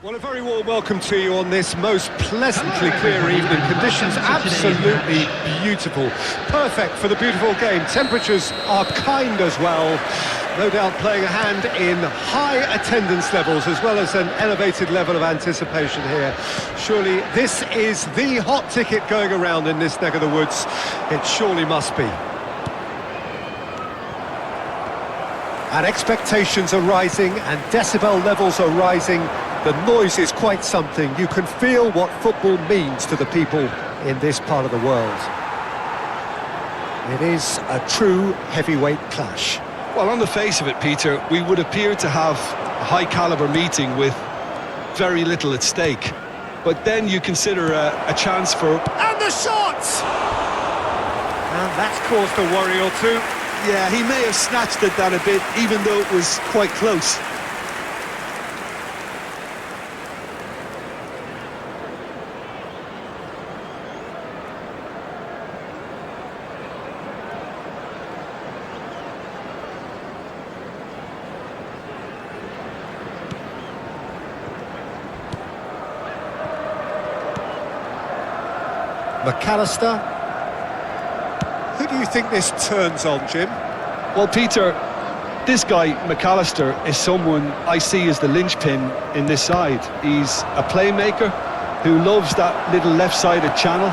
Well, a very warm welcome to you on this most pleasantly clear evening. Conditions absolutely beautiful. Perfect for the beautiful game. Temperatures are kind as well. No doubt playing a hand in high attendance levels as well as an elevated level of anticipation here. Surely this is the hot ticket going around in this neck of the woods. It surely must be. And expectations are rising and decibel levels are rising. The noise is quite something. You can feel what football means to the people in this part of the world. It is a true heavyweight clash. Well, on the face of it, Peter, we would appear to have a high-caliber meeting with very little at stake. But then you consider a chance for... And the shot! And that's caused a worry or two. Yeah, he may have snatched at that a bit, even though it was quite close. McAllister. Who do you think this turns on, Jim? Well, Peter, this guy, McAllister, is someone I see as the linchpin in this side. He's a playmaker who loves that little left-sided channel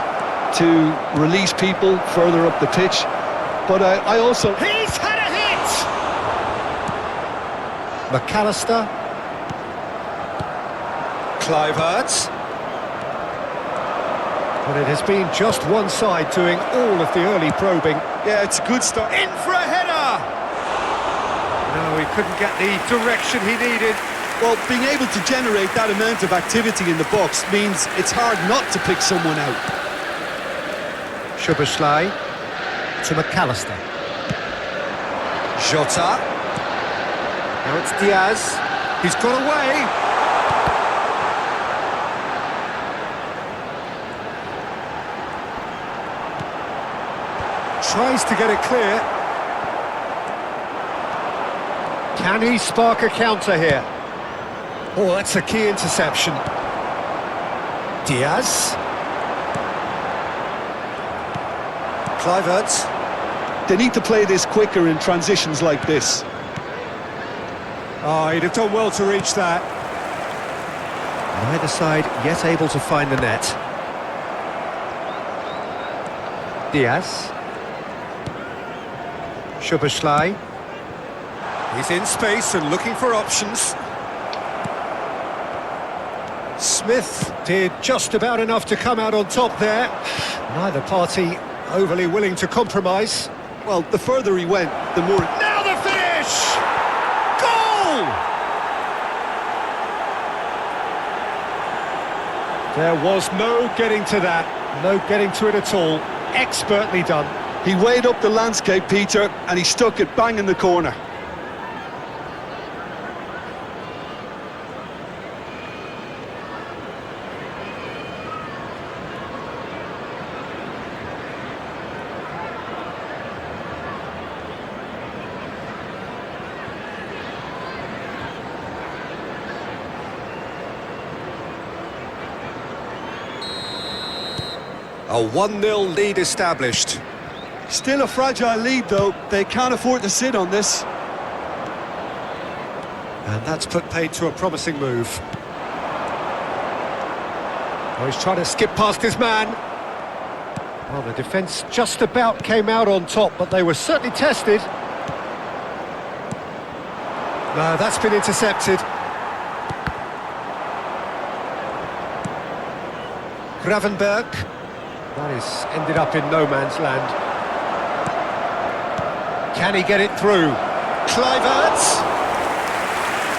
to release people further up the pitch. But I also... He's had a hit! McAllister. Kluivert. But it has been just one side doing all of the early probing. Yeah, it's a good start. In for a header! No, he couldn't get the direction he needed. Well, being able to generate that amount of activity in the box means it's hard not to pick someone out. Szoboszlai to McAllister. Jota. Now it's Diaz. He's got away. Tries to get it clear. Can he spark a counter here? Oh, that's a key interception. Diaz. Kluivert. They need to play this quicker in transitions like this. Oh, he'd have done well to reach that. Neither side yet able to find the net. Diaz. Szoboszlai. He's in space and looking for options. Smith did just about enough to come out on top there. Neither party overly willing to compromise. Well, the further he went, the more... Now the finish! Goal! There was no getting to that. No getting to it at all. Expertly done. He weighed up the landscape, Peter, and he stuck it bang in the corner. A 1-0 lead established. Still a fragile lead, though. They can't afford to sit on this. And that's put paid to a promising move. Oh, he's trying to skip past his man. Well, the defence just about came out on top, but they were certainly tested. No, that's been intercepted. Gravenberg. That is ended up in no man's land. Can he get it through? Kluivert.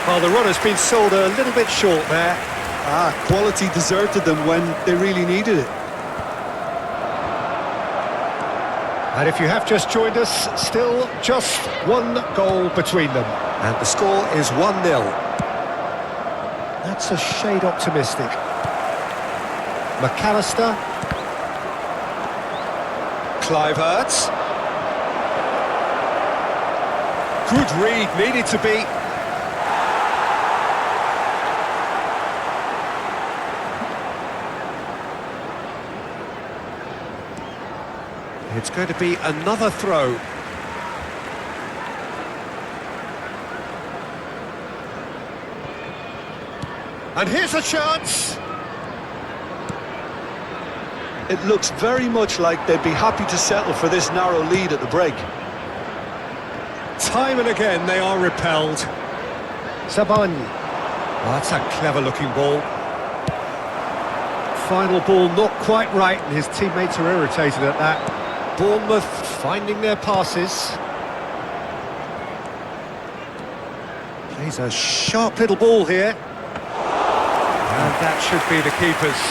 Well, the run has been sold a little bit short there. Quality deserted them when they really needed it. And if you have just joined us, still just one goal between them. And the score is 1-0. That's a shade optimistic. McAllister. Kluivert. Good read, needed to be. It's going to be another throw. And here's a chance. It looks very much like they'd be happy to settle for this narrow lead at the break. Time and again they are repelled. Sabani. Oh, that's a clever-looking ball. Final ball not quite right, and his teammates are irritated at that. Bournemouth finding their passes. Plays a sharp little ball here. And that should be the keeper's.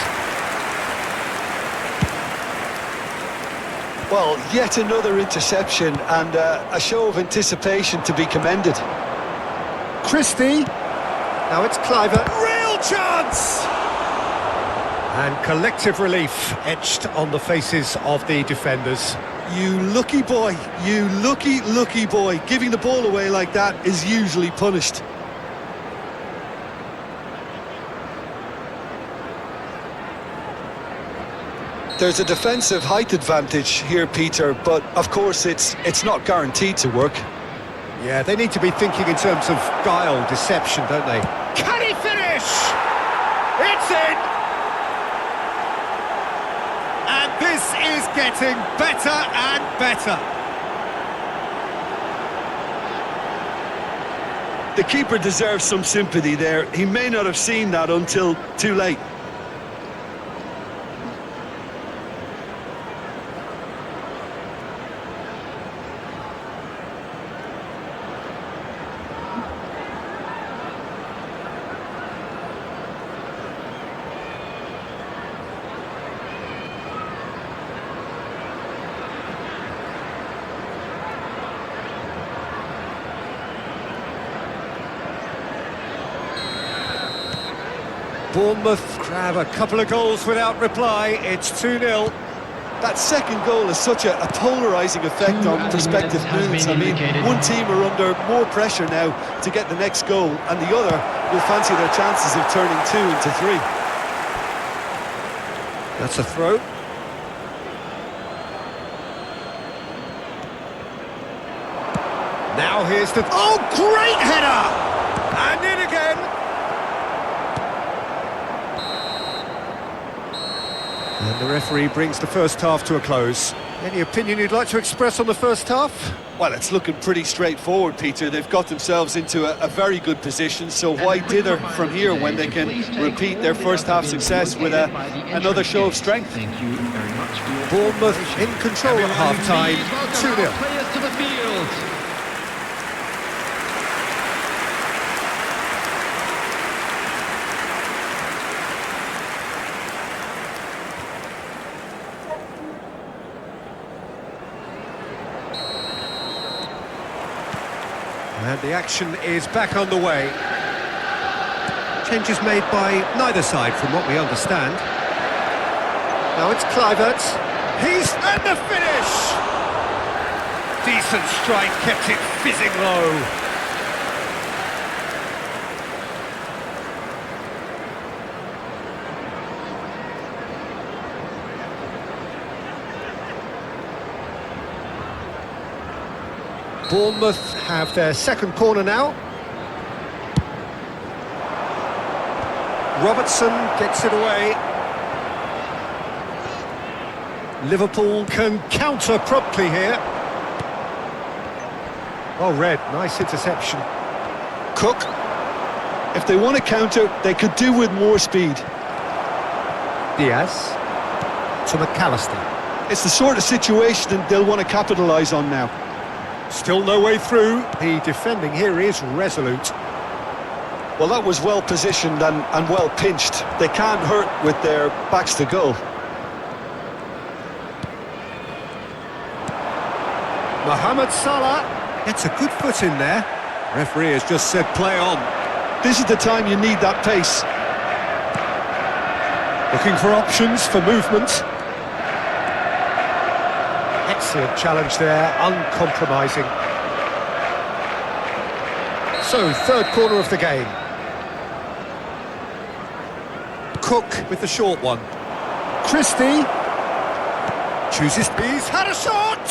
Well, yet another interception and a show of anticipation to be commended. Christie. Now it's Cliver. Real chance! And collective relief etched on the faces of the defenders. You lucky boy, you lucky boy. Giving the ball away like that is usually punished. There's a defensive height advantage here, Peter, but of course it's not guaranteed to work. Yeah, they need to be thinking in terms of guile, deception, don't they? Can he finish? It's in! And this is getting better and better. The keeper deserves some sympathy there. He may not have seen that until too late. Bournemouth grab a couple of goals without reply. It's 2-0. That second goal has such a polarising effect on prospective moods. I mean, one team are under more pressure now to get the next goal, and the other will fancy their chances of turning 2 into 3. That's a throw. Now here's the... Oh, great header! And in again. And the referee brings the first half to a close. Any opinion you'd like to express on the first half? Well, it's looking pretty straightforward, Peter. They've got themselves into a very good position, so why dither from here when they can repeat their first half success with another show of strength? Thank you very much for your Bournemouth in control at half-time, 2-0. Players to the field. And the action is back on the way. Changes made by neither side from what we understand. Now it's Kluivert. He's at the finish! Decent strike, kept it fizzing low. Bournemouth have their second corner now. Robertson gets it away. Liverpool can counter promptly here. Oh, Red, nice interception. Cook, if they want to counter, they could do with more speed. Diaz to McAllister. It's the sort of situation that they'll want to capitalise on now. Still no way through. The defending here is resolute. Well, that was well positioned and well pinched. They can't hurt with their backs to goal. Mohamed Salah gets a good foot in there. Referee has just said play on. This is the time you need that pace. Looking for options for movement. Excellent challenge there, uncompromising. So, third corner of the game. Cook with the short one. Christie. Chooses. He's had a shot!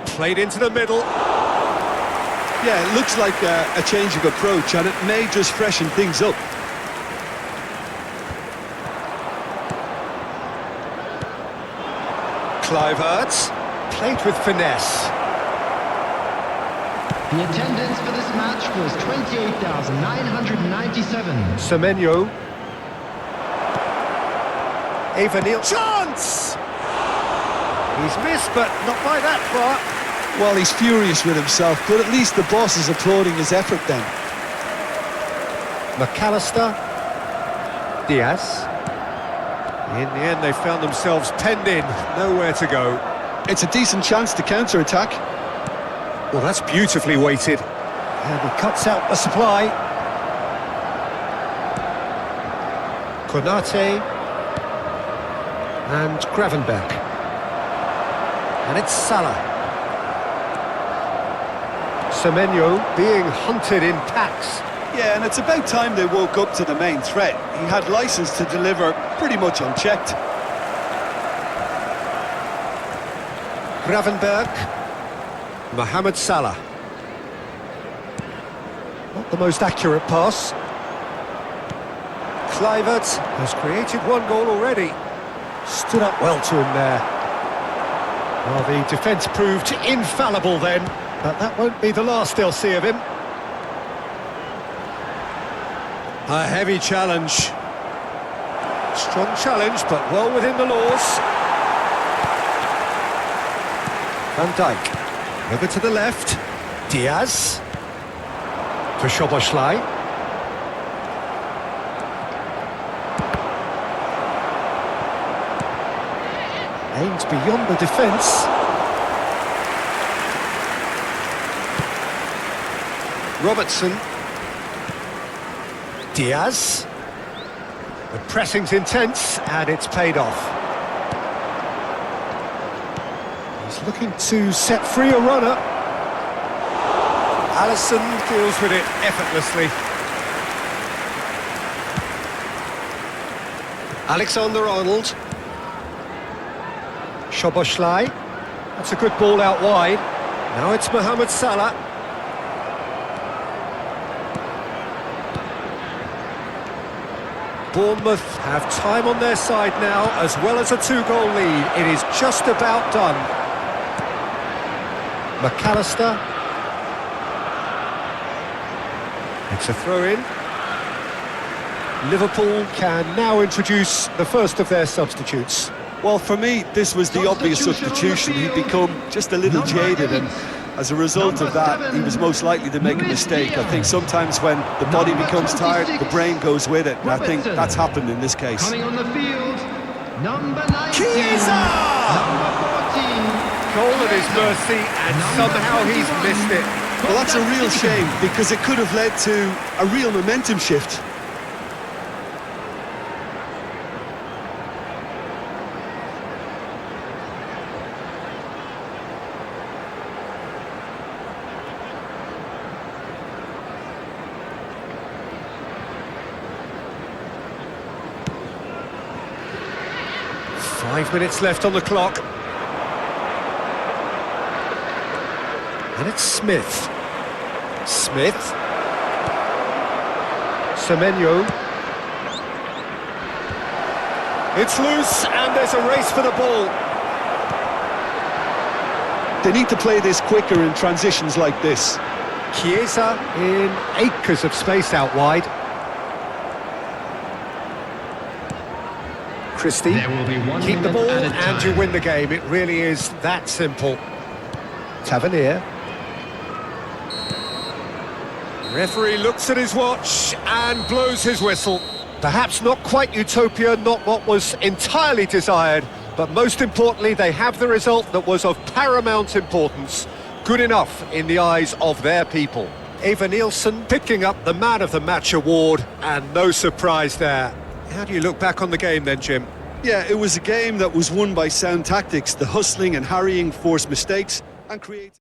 Played into the middle. Yeah, it looks like a change of approach, and it may just freshen things up. Kluivert, played with finesse. The attendance for this match was 28,997. Semenyo. Evanil. Chance! He's missed, but not by that far. Well, he's furious with himself, but at least the boss is applauding his effort then. McAllister. Diaz. In the end, they found themselves penned in, nowhere to go. It's a decent chance to counter-attack. Well, that's beautifully weighted. And he cuts out the supply. Konate. And Gravenberch. And it's Salah. Semenyo being hunted in packs. Yeah, and it's about time they woke up to the main threat. He had license to deliver pretty much unchecked. Gravenberch. Mohamed Salah. Not the most accurate pass. Kluivert has created one goal already. Stood up well to him there. Well, the defence proved infallible then, but that won't be the last they'll see of him. A heavy challenge. Strong challenge, but well within the laws. Van Dijk. Over to the left. Diaz. For Szoboszlai. Aimed beyond the defence. Robertson. Diaz. The pressing's intense, and it's paid off. He's looking to set free a runner. Alisson deals with it effortlessly. Alexander-Arnold. Szoboszlai. That's a good ball out wide. Now it's Mohamed Salah. Bournemouth have time on their side now, as well as a 2-goal lead. It is just about done. McAllister. It's a throw-in. Liverpool can now introduce the first of their substitutes. Well, for me, this was the obvious substitution. He'd become just a little jaded, and as a result of that, he was most likely to make a mistake. I think sometimes when the body becomes tired, the brain goes with it, and I think that's happened in this case. Coming on the field, number 19. Chiesa! Number 14. Goal at his mercy, and somehow he's missed it. Well, that's a real shame, because it could have led to a real momentum shift. Five minutes left on the clock. And it's Smith. Smith. Semenyo. It's loose, and there's a race for the ball. They need to play this quicker in transitions like this. Chiesa in acres of space out wide. Christie, There will be 1 keep the minute ball at a and you time. win the game. It really is that simple. Tavernier. Referee looks at his watch and blows his whistle. Perhaps not quite utopia, not what was entirely desired, but most importantly, they have the result that was of paramount importance. Good enough in the eyes of their people. Eva Nielsen picking up the Man of the Match award, and no surprise there. How do you look back on the game then, Jim? Yeah, it was a game that was won by sound tactics. The hustling and harrying forced mistakes and created...